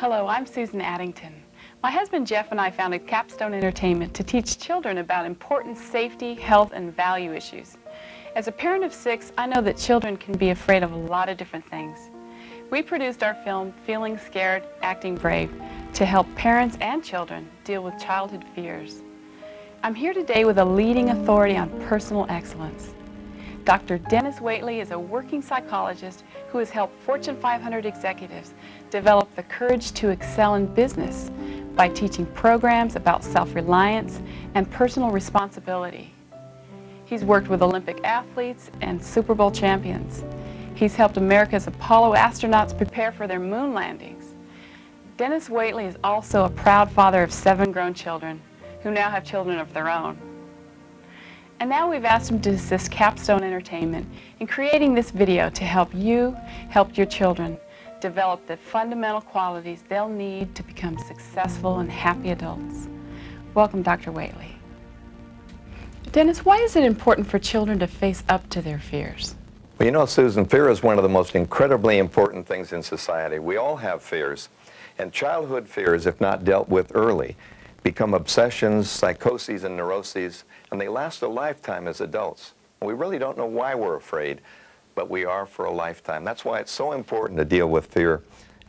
Hello, I'm Susan Addington. My husband Jeff and I founded Capstone Entertainment to teach children about important safety, health, and value issues. As a parent of 6, I know that children can be afraid of a lot of different things. We produced our film, Feeling Scared, Acting Brave, to help parents and children deal with childhood fears. I'm here today with a leading authority on personal excellence. Dr. Dennis Waitley is a working psychologist who has helped Fortune 500 executives develop the courage to excel in business by teaching programs about self-reliance and personal responsibility. He's worked with Olympic athletes and Super Bowl champions. He's helped America's Apollo astronauts prepare for their moon landings. Dennis Waitley is also a proud father of 7 grown children who now have children of their own. And now we've asked him to assist Capstone Entertainment in creating this video to help you help your children develop the fundamental qualities they'll need to become successful and happy adults. Welcome, Dr. Waitley. Dennis, why is it important for children to face up to their fears? Well, you know, Susan, fear is one of the most incredibly important things in society. We all have fears, and childhood fears, if not dealt with early, become obsessions, psychoses, and neuroses, and they last a lifetime as adults. We really don't know why we're afraid, but we are for a lifetime. That's why it's so important to deal with fear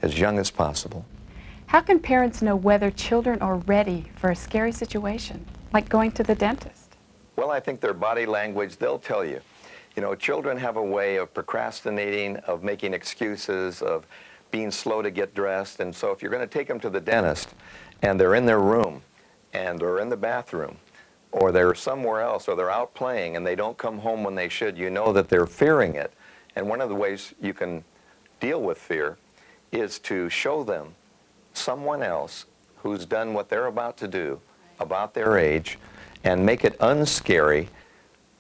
as young as possible. How can parents know whether children are ready for a scary situation, like going to the dentist? Well, I think their body language, they'll tell you. You know, children have a way of procrastinating, of making excuses, of being slow to get dressed, and so if you're going to take them to the dentist and they're in their room and they're in the bathroom or they're somewhere else or they're out playing and they don't come home when they should, you know that they're fearing it. And one of the ways you can deal with fear is to show them someone else who's done what they're about to do, about their age, and make it unscary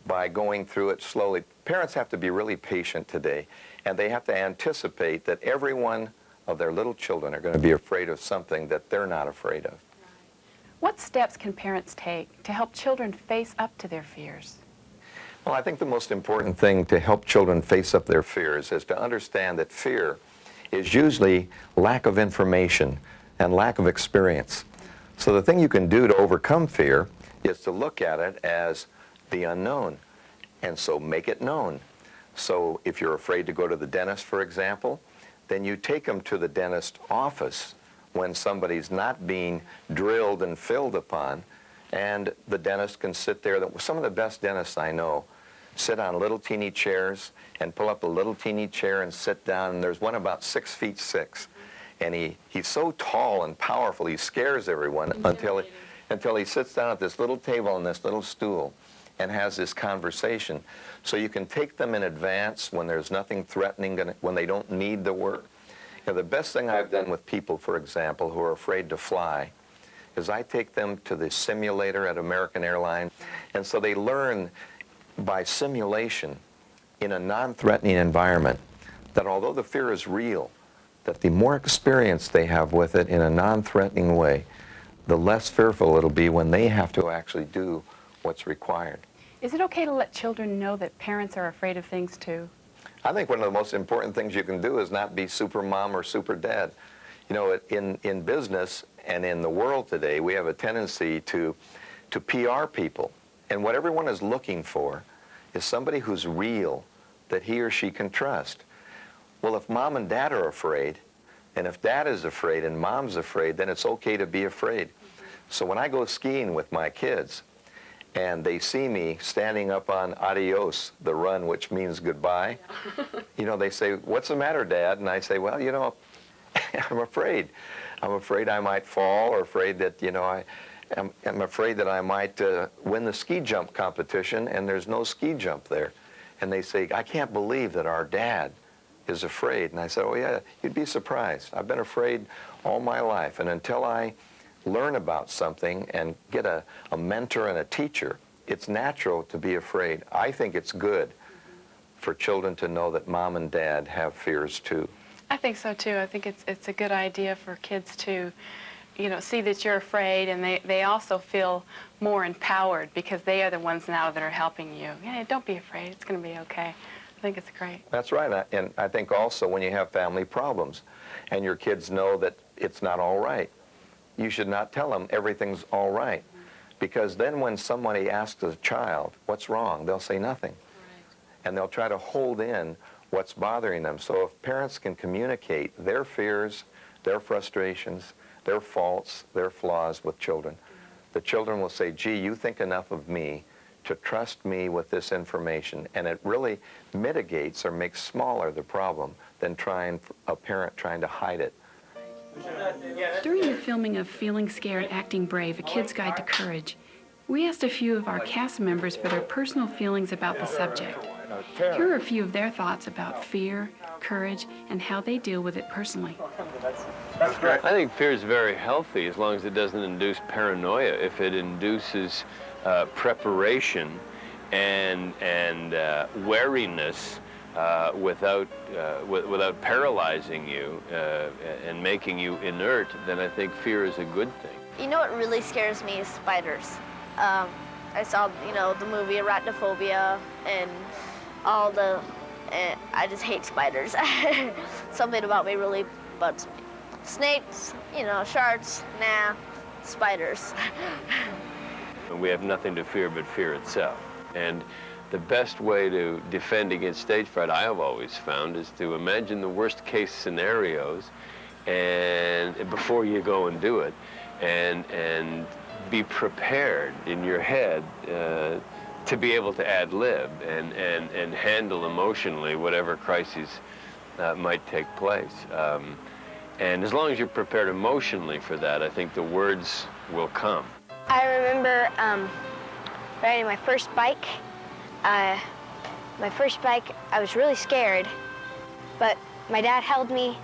by going through it slowly. Parents have to be really patient today, and they have to anticipate that every one of their little children are going to be afraid of something that they're not afraid of. What steps can parents take to help children face up to their fears? Well, I think the most important thing to help children face up their fears is to understand that fear is usually lack of information and lack of experience. So the thing you can do to overcome fear is to look at it as the unknown, and so make it known. So if you're afraid to go to the dentist, for example, then you take them to the dentist office when somebody's not being drilled and filled upon, and the dentist can sit there. Some of the best dentists I know sit on little teeny chairs and pull up a little teeny chair and sit down, and there's one about 6'6", and he's so tall and powerful he scares everyone until he sits down at this little table on this little stool and has this conversation. So you can take them in advance when there's nothing threatening, when they don't need the work. You know, the best thing I've done with people, for example, who are afraid to fly, is I take them to the simulator at American Airlines, and so they learn by simulation in a non-threatening environment that although the fear is real, that the more experience they have with it in a non-threatening way, the less fearful it'll be when they have to actually do what's required. Is it okay to let children know that parents are afraid of things too? I think one of the most important things you can do is not be super mom or super dad. You know, in business and in the world today, we have a tendency to PR people. And what everyone is looking for is somebody who's real, that he or she can trust. Well, if mom and dad are afraid, and if dad is afraid and mom's afraid, then it's okay to be afraid. So when I go skiing with my kids, and they see me standing up on adios, the run, which means goodbye, you know, they say, "What's the matter, Dad?" And I say, "Well, you know, I'm afraid. I'm afraid I might fall, or afraid that, you know, I'm afraid that I might win the ski jump competition, and there's no ski jump there." And they say, "I can't believe that our dad is afraid." And I said, "Oh, yeah, you'd be surprised. I've been afraid all my life, and until I learn about something and get a mentor and a teacher, it's natural to be afraid." I think it's good for children to know that mom and dad have fears too. I think so too. I think it's a good idea for kids to, you know, see that you're afraid, and they also feel more empowered because they are the ones now that are helping you. Yeah, don't be afraid. It's going to be okay. I think it's great. That's right. And I think also when you have family problems and your kids know that it's not all right. You should not tell them everything's all right. Because then when somebody asks a child, what's wrong, they'll say nothing. Right. And they'll try to hold in what's bothering them. So if parents can communicate their fears, their frustrations, their faults, their flaws with children, the children will say, gee, you think enough of me to trust me with this information. And it really mitigates or makes smaller the problem than a parent trying to hide it. During the filming of Feeling Scared, Acting Brave, A Kid's Guide to Courage, we asked a few of our cast members for their personal feelings about the subject. Here are a few of their thoughts about fear, courage, and how they deal with it personally. I think fear is very healthy as long as it doesn't induce paranoia. If it induces preparation and wariness without paralyzing you and making you inert, then I think fear is a good thing. You know what really scares me is spiders. I saw, the movie Arachnophobia and all the, I just hate spiders. Something about me really bugs me. Snakes, sharks, nah, spiders. We have nothing to fear but fear itself. And the best way to defend against stage fright, I have always found, is to imagine the worst case scenarios and before you go and do it, and be prepared in your head to be able to ad-lib and handle emotionally whatever crises might take place. And as long as you're prepared emotionally for that, I think the words will come. I remember riding my first bike. I was really scared, but my dad held me,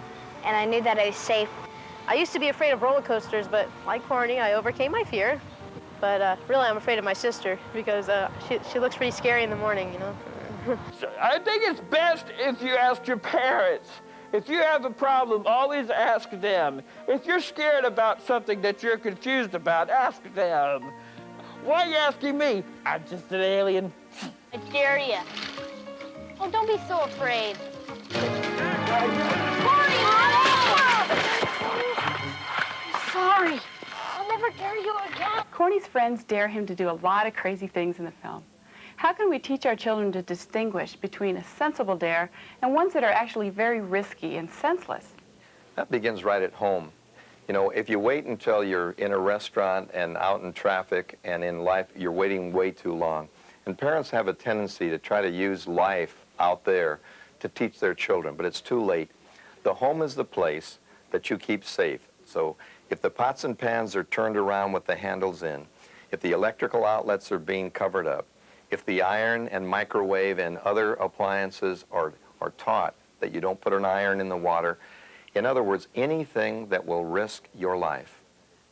and I knew that I was safe. I used to be afraid of roller coasters, but like Corny, I overcame my fear. But really, I'm afraid of my sister because she looks pretty scary in the morning, I think it's best if you ask your parents. If you have a problem, always ask them. If you're scared about something that you're confused about, ask them. Why are you asking me? I'm just an alien. I dare you. Oh, don't be so afraid. Corny! I'm sorry. I'll never dare you again. Corny's friends dare him to do a lot of crazy things in the film. How can we teach our children to distinguish between a sensible dare and ones that are actually very risky and senseless? That begins right at home. If you wait until you're in a restaurant and out in traffic and in life, you're waiting way too long. And parents have a tendency to try to use life out there to teach their children, but it's too late. The home is the place that you keep safe. So if the pots and pans are turned around with the handles in, if the electrical outlets are being covered up, if the iron and microwave and other appliances are taught that you don't put an iron in the water, in other words, anything that will risk your life,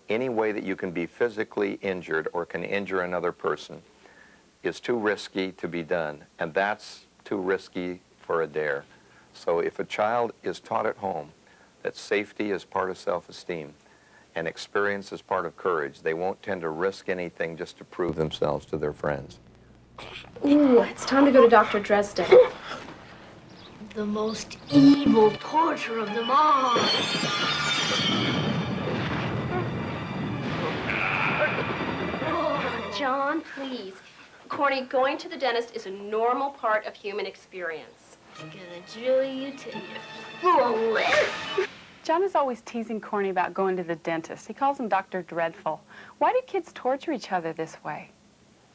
any way that you can be physically injured or can injure another person, is too risky to be done, and that's too risky for a dare. So if a child is taught at home that safety is part of self-esteem and experience is part of courage, they won't tend to risk anything just to prove themselves to their friends. Ooh, it's time to go to Dr. Dresden. The most evil torture of them all. Oh, John, please. Corny, going to the dentist is a normal part of human experience. He's gonna drill you till you're full. John is always teasing Corny about going to the dentist. He calls him Dr. Dreadful. Why do kids torture each other this way?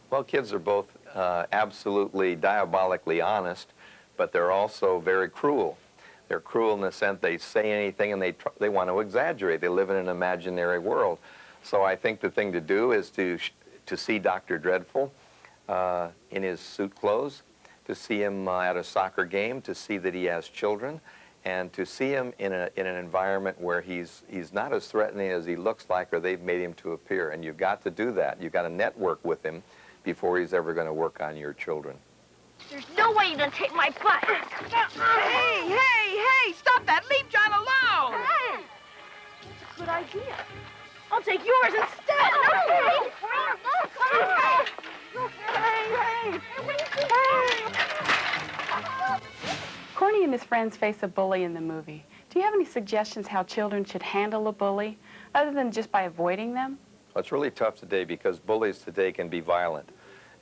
Well, kids are both absolutely diabolically honest, but they're also very cruel. They're cruel in the sense they say anything and they want to exaggerate. They live in an imaginary world. So I think the thing to do is to see Dr. Dreadful in his suit clothes, to see him at a soccer game, to see that he has children, and to see him in an environment where he's not as threatening as he looks like or they've made him to appear. And you've got to do that. You've got to network with him before he's ever going to work on your children. There's no way you're gonna take my butt. Hey! Stop that! Leave John alone! That's a good idea. I'll take yours instead. Corny and his friends face a bully in the movie. Do you have any suggestions how children should handle a bully, other than just by avoiding them? Well, it's really tough today because bullies today can be violent,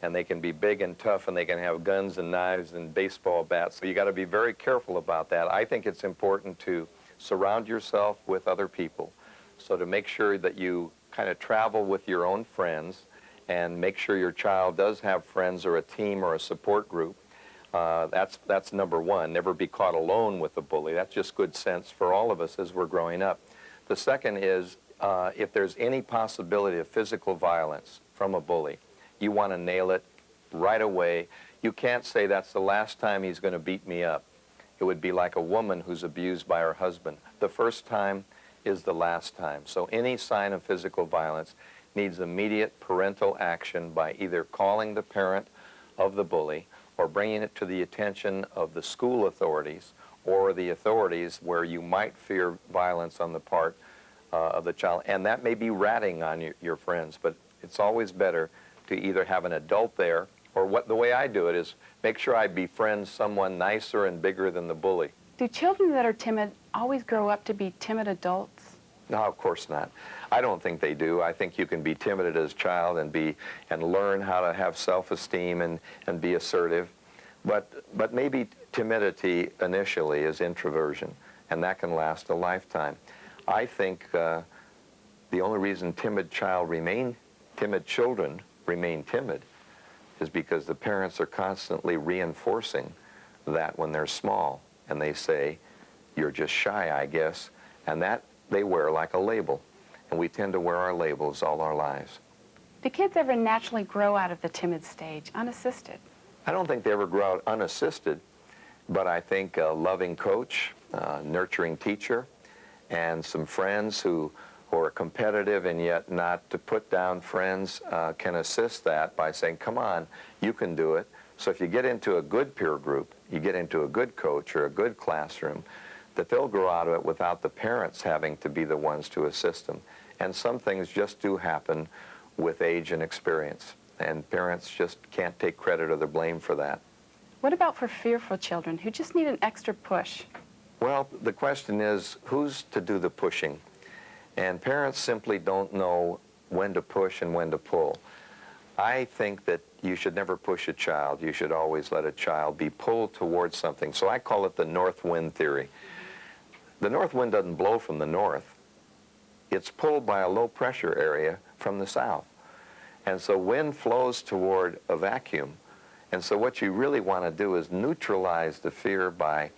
and they can be big and tough, and they can have guns and knives and baseball bats. So you got to be very careful about that. I think it's important to surround yourself with other people. So to make sure that you kind of travel with your own friends and make sure your child does have friends or a team or a support group. That's number one. Never be caught alone with a bully. That's just good sense for all of us as we're growing up. The second is if there's any possibility of physical violence from a bully, you want to nail it right away. You can't say that's the last time he's going to beat me up. It would be like a woman who's abused by her husband. The first time is the last time. So any sign of physical violence needs immediate parental action by either calling the parent of the bully or bringing it to the attention of the school authorities or the authorities where you might fear violence on the part of the child. And that may be ratting on your friends, but it's always better to either have an adult there, or the way I do it is make sure I befriend someone nicer and bigger than the bully. Do children that are timid always grow up to be timid adults? No, of course not. I don't think they do. I think you can be timid as a child and learn how to have self-esteem and be assertive. But maybe timidity initially is introversion, and that can last a lifetime. I think the only reason timid children remain timid is because the parents are constantly reinforcing that when they're small, and they say, "You're just shy, I guess," and that they wear like a label, and we tend to wear our labels all our lives. Do kids ever naturally grow out of the timid stage, unassisted? I don't think they ever grow out unassisted, but I think a loving coach, a nurturing teacher, and some friends who are competitive and yet not to put down friends can assist that by saying, "Come on, you can do it." So if you get into a good peer group, you get into a good coach or a good classroom, that they'll grow out of it without the parents having to be the ones to assist them. And some things just do happen with age and experience, and parents just can't take credit or the blame for that. What about for fearful children who just need an extra push? Well, the question is, who's to do the pushing? And parents simply don't know when to push and when to pull. I think that you should never push a child. You should always let a child be pulled towards something. So I call it the north wind theory. The north wind doesn't blow from the north. It's pulled by a low pressure area from the south. And so wind flows toward a vacuum. And so what you really want to do is neutralize the fear by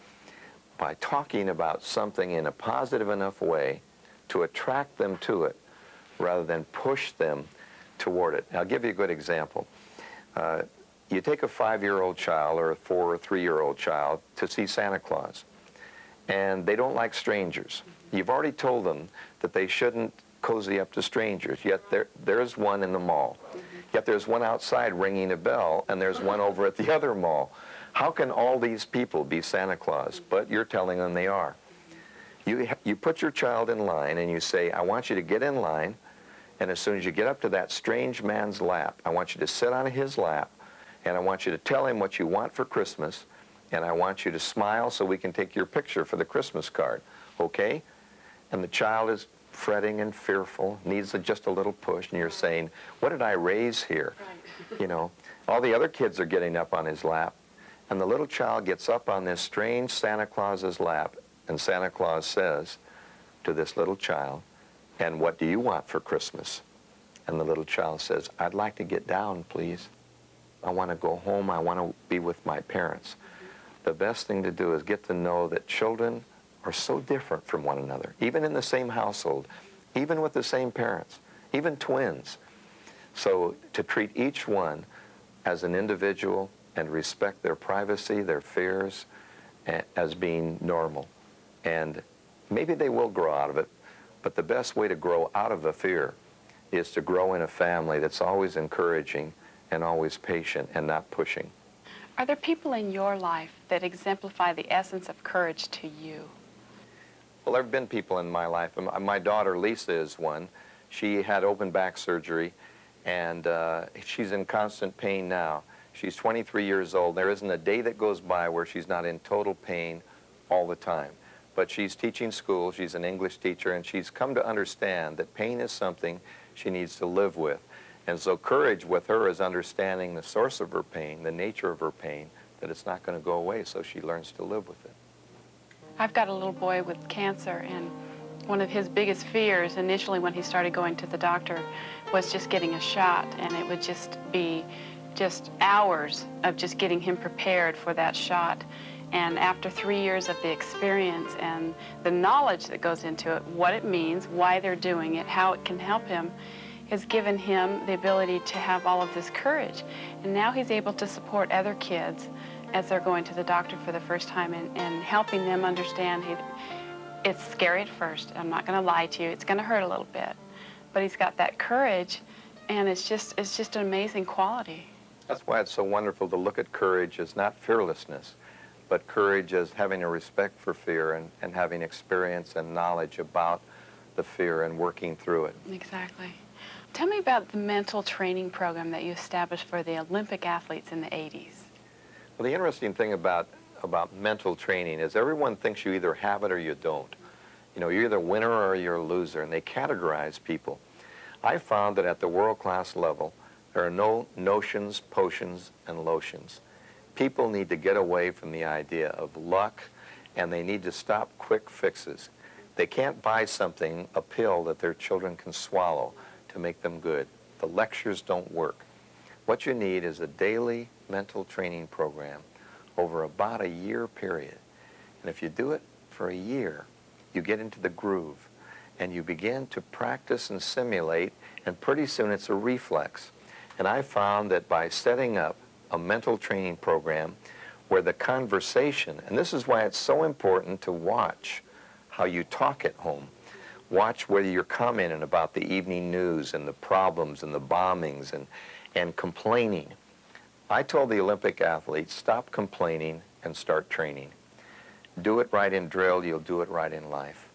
talking about something in a positive enough way to attract them to it rather than push them toward it. I'll give you a good example. You take a 5-year-old child or a 4 or 3-year-old child to see Santa Claus, and they don't like strangers. You've already told them that they shouldn't cozy up to strangers, yet there's one in the mall. Yet there's one outside ringing a bell, and there's one over at the other mall. How can all these people be Santa Claus? But you're telling them they are. You put your child in line and you say, "I want you to get in line, and as soon as you get up to that strange man's lap, I want you to sit on his lap, and I want you to tell him what you want for Christmas, and I want you to smile so we can take your picture for the Christmas card, okay?" And the child is fretting and fearful, needs just a little push, and you're saying, "What did I raise here?" Right. You know, all the other kids are getting up on his lap, and the little child gets up on this strange Santa Claus's lap, and Santa Claus says to this little child, "And what do you want for Christmas?" And the little child says, "I'd like to get down, please. I want to go home. I want to be with my parents." The best thing to do is get to know that children are so different from one another, even in the same household, even with the same parents, even twins. So to treat each one as an individual and respect their privacy, their fears, as being normal. And maybe they will grow out of it, but the best way to grow out of a fear is to grow in a family that's always encouraging and always patient and not pushing. Are there people in your life that exemplify the essence of courage to you? Well, there have been people in my life. My daughter, Lisa, is one. She had open back surgery, and she's in constant pain now. She's 23 years old. There isn't a day that goes by where she's not in total pain all the time. but she's teaching school, she's an English teacher, and she's come to understand that pain is something she needs to live with. And so courage with her is understanding the source of her pain, the nature of her pain, that it's not going to go away, so she learns to live with it. I've got a little boy with cancer, and one of his biggest fears initially when he started going to the doctor was just getting a shot, and it would just be just hours of just getting him prepared for that shot. And after 3 years of the experience and the knowledge that goes into it, what it means, why they're doing it, how it can help him, has given him the ability to have all of this courage. And now he's able to support other kids as they're going to the doctor for the first time and helping them understand it's scary at first. I'm not going to lie to you. It's going to hurt a little bit. But he's got that courage, and it's just an amazing quality. That's why it's so wonderful to look at courage as not fearlessness, but courage as having a respect for fear and having experience and knowledge about the fear and working through it. Exactly. Tell me about the mental training program that you established for the Olympic athletes in the 80s. Well, the interesting thing about mental training is everyone thinks you either have it or you don't. You know, you're either a winner or you're a loser, and they categorize people. I found that at the world-class level, there are no notions, potions, and lotions. People need to get away from the idea of luck, and they need to stop quick fixes. They can't buy something, a pill that their children can swallow to make them good. The lectures don't work. What you need is a daily mental training program over about a year period. And if you do it for a year, you get into the groove, and you begin to practice and simulate, and pretty soon it's a reflex. And I found that by setting up a mental training program where the conversation, and this is why it's so important to watch how you talk at home. Watch whether you're commenting about the evening news and the problems and the bombings and complaining. I told the Olympic athletes, stop complaining and start training. Do it right in drill, you'll do it right in life.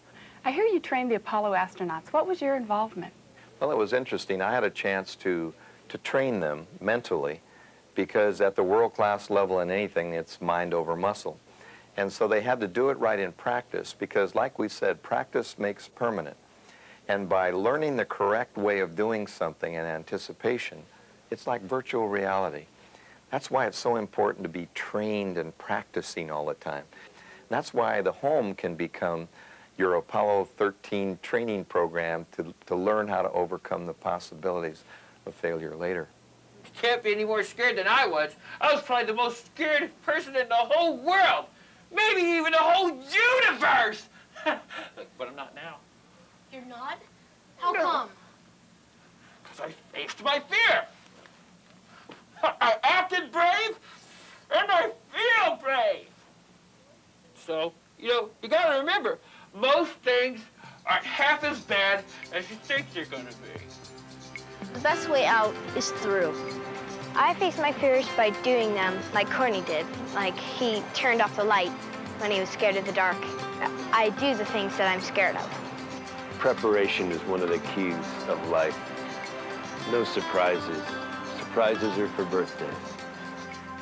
I hear you trained the Apollo astronauts. What was your involvement? Well, it was interesting. I had a chance to train them mentally, because at the world-class level in anything, it's mind over muscle. And so they had to do it right in practice, because like we said, practice makes permanent. And by learning the correct way of doing something in anticipation, it's like virtual reality. That's why it's so important to be trained and practicing all the time. And that's why the home can become your Apollo 13 training program to learn how to overcome the possibilities of failure later. You can't be any more scared than I was. I was probably the most scared person in the whole world. Maybe even the whole universe. But I'm not now. You're not? How come? Because I faced my fear. I acted brave, and I feel brave. So, you gotta remember, most things aren't half as bad as you think they're gonna be. The best way out is through. I face my fears by doing them like Corny did. Like he turned off the light when he was scared of the dark. I do the things that I'm scared of. Preparation is one of the keys of life. No surprises. Surprises are for birthdays.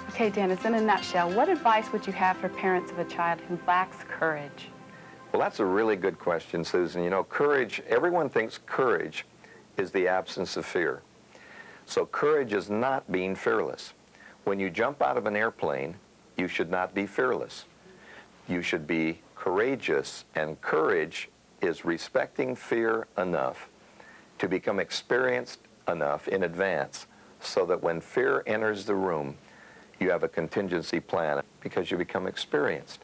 Okay, Dennis, in a nutshell, what advice would you have for parents of a child who lacks courage? Well, that's a really good question, Susan. You know, courage, everyone thinks courage is the absence of fear. So courage is not being fearless. When you jump out of an airplane, you should not be fearless. You should be courageous, and courage is respecting fear enough to become experienced enough in advance so that when fear enters the room, you have a contingency plan because you become experienced.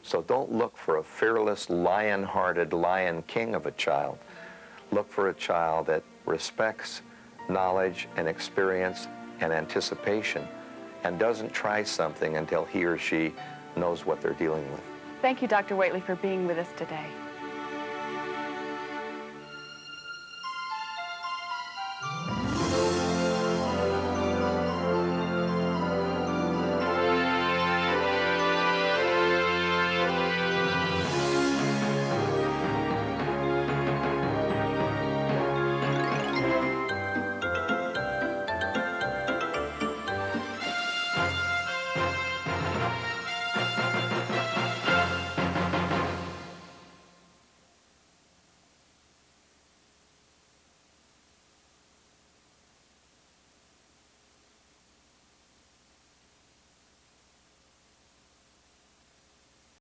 So don't look for a fearless, lion-hearted lion king of a child. Look for a child that respects knowledge and experience and anticipation and doesn't try something until he or she knows what they're dealing with. Thank you, Dr. Whately, for being with us today.